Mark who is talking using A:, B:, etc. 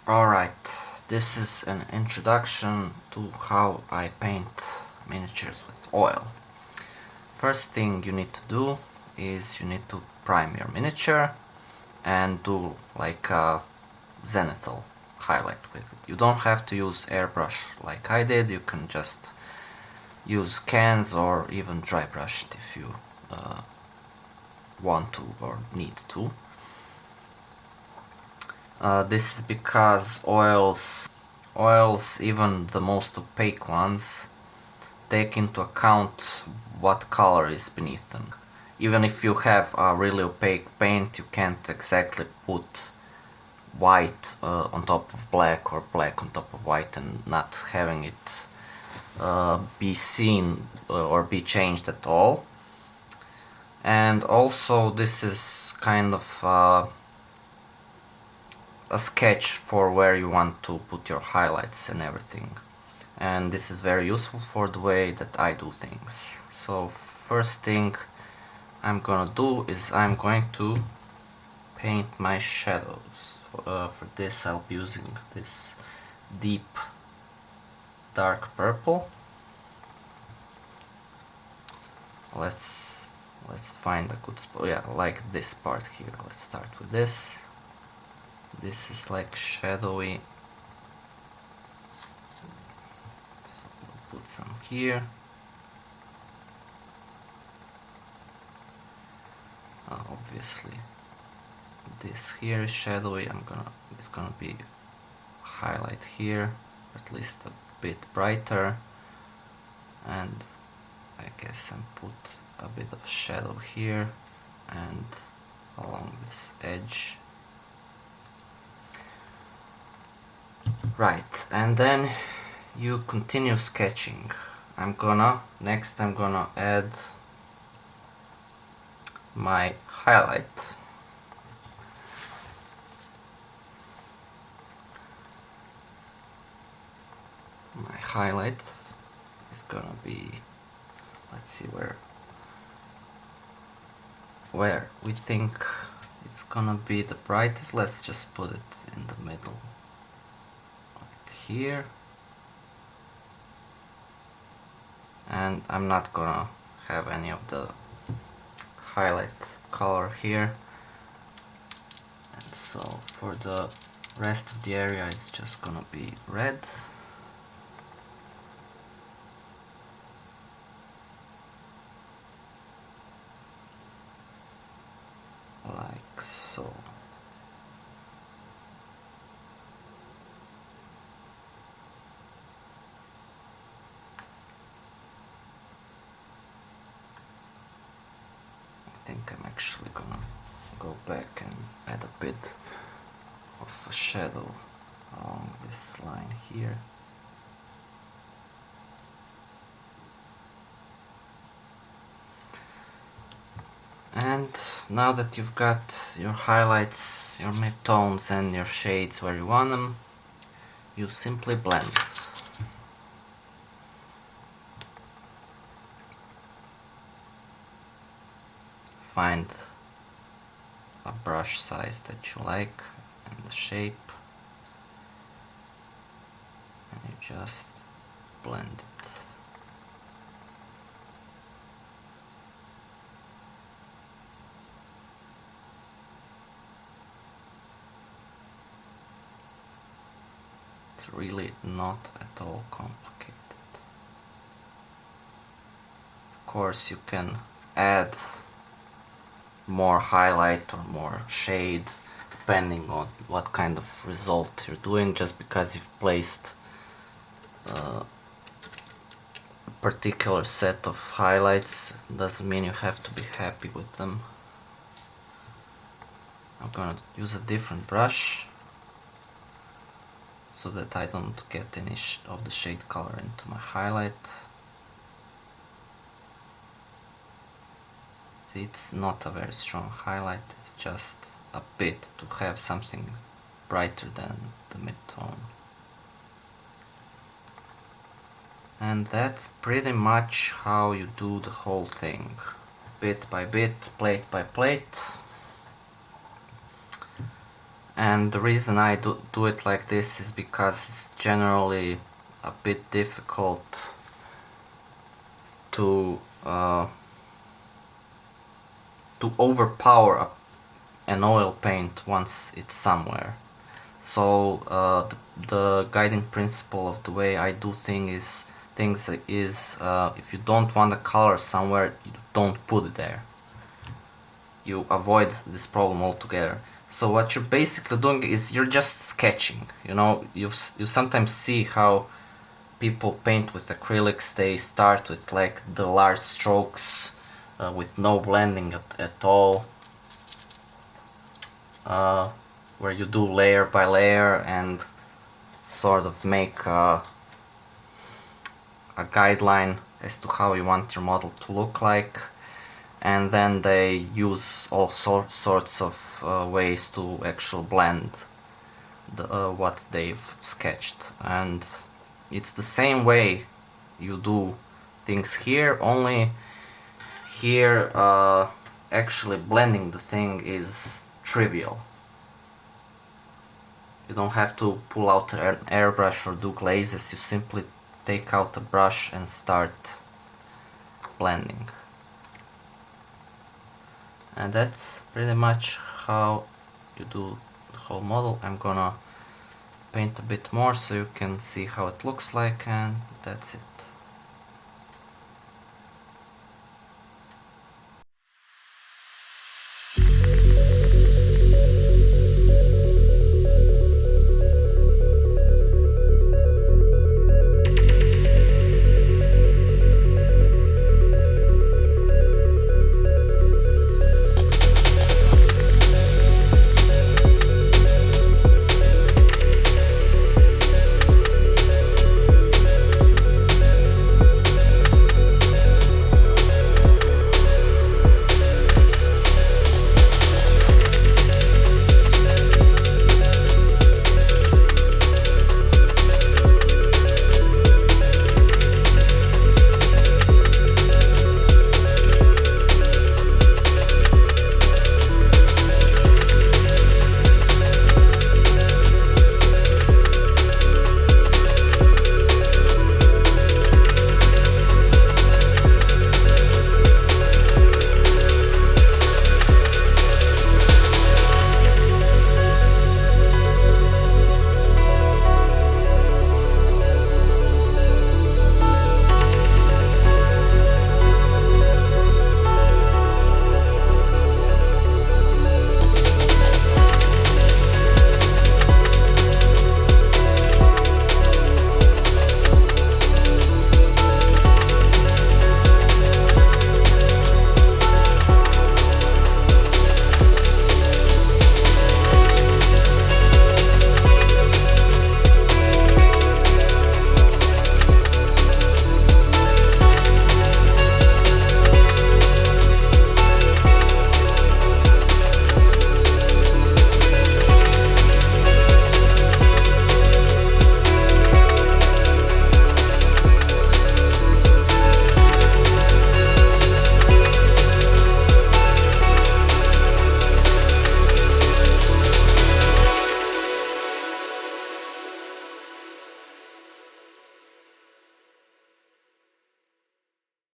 A: Alright, this is an introduction to how I paint miniatures with oil. First thing you need to do is you need to prime your miniature and do like a zenithal highlight with it. You don't have to use airbrush like I did, you can just use cans or even dry brush it if you want to or need to. This is because oils, even the most opaque ones, take into account what color is beneath them. Even if you have a really opaque paint, you can't exactly put white on top of black or black on top of white and not having it be seen or be changed at all. And also this is kind of a sketch for where you want to put your highlights and everything, and this is very useful for the way that I do things. So first thing I'm gonna do is I'm going to paint my shadows. For this I'll be using this deep dark purple. Let's find a good spot. Yeah, like this part here. Let's start with this. This is like shadowy, so we'll put some here. Obviously this here is shadowy. It's gonna be highlight here, at least a bit brighter, and I guess I put a bit of shadow here and along this edge. Right, and then you continue sketching. Next I'm gonna add my highlight. My highlight is gonna be, let's see where we think it's gonna be the brightest. Let's just put it in the middle, like here. And I'm not gonna have any of the highlight color here, and so for the rest of the area it's just gonna be red. Like so. I think I'm actually gonna go back and add a bit of a shadow along this line here. And now that you've got your highlights, your midtones and your shades where you want them, you simply blend. Find a brush size that you like and the shape, and you just blend it. It's really not at all complicated. Of course you can add more highlight or more shade depending on what kind of result you're doing. Just because you've placed a particular set of highlights doesn't mean you have to be happy with them. I'm gonna use a different brush so that I don't get any of the shade color into my highlight. See, it's not a very strong highlight, it's just a bit to have something brighter than the mid-tone. And that's pretty much how you do the whole thing, bit by bit, plate by plate. And the reason I do it like this is because it's generally a bit difficult to overpower an oil paint once it's somewhere. So the guiding principle of the way I do things is if you don't want a color somewhere, you don't put it there. You avoid this problem altogether. So what you're basically doing is you're just sketching. You know, you sometimes see how people paint with acrylics. They start with like the large strokes with no blending at all, where you do layer by layer and sort of make a guideline as to how you want your model to look like, and then they use all sorts of ways to actually blend what they've sketched. And it's the same way you do things here, only here actually blending the thing is trivial. You don't have to pull out an airbrush or do glazes, you simply take out a brush and start blending. And that's pretty much how you do the whole model. I'm gonna paint a bit more so you can see how it looks like, and that's it.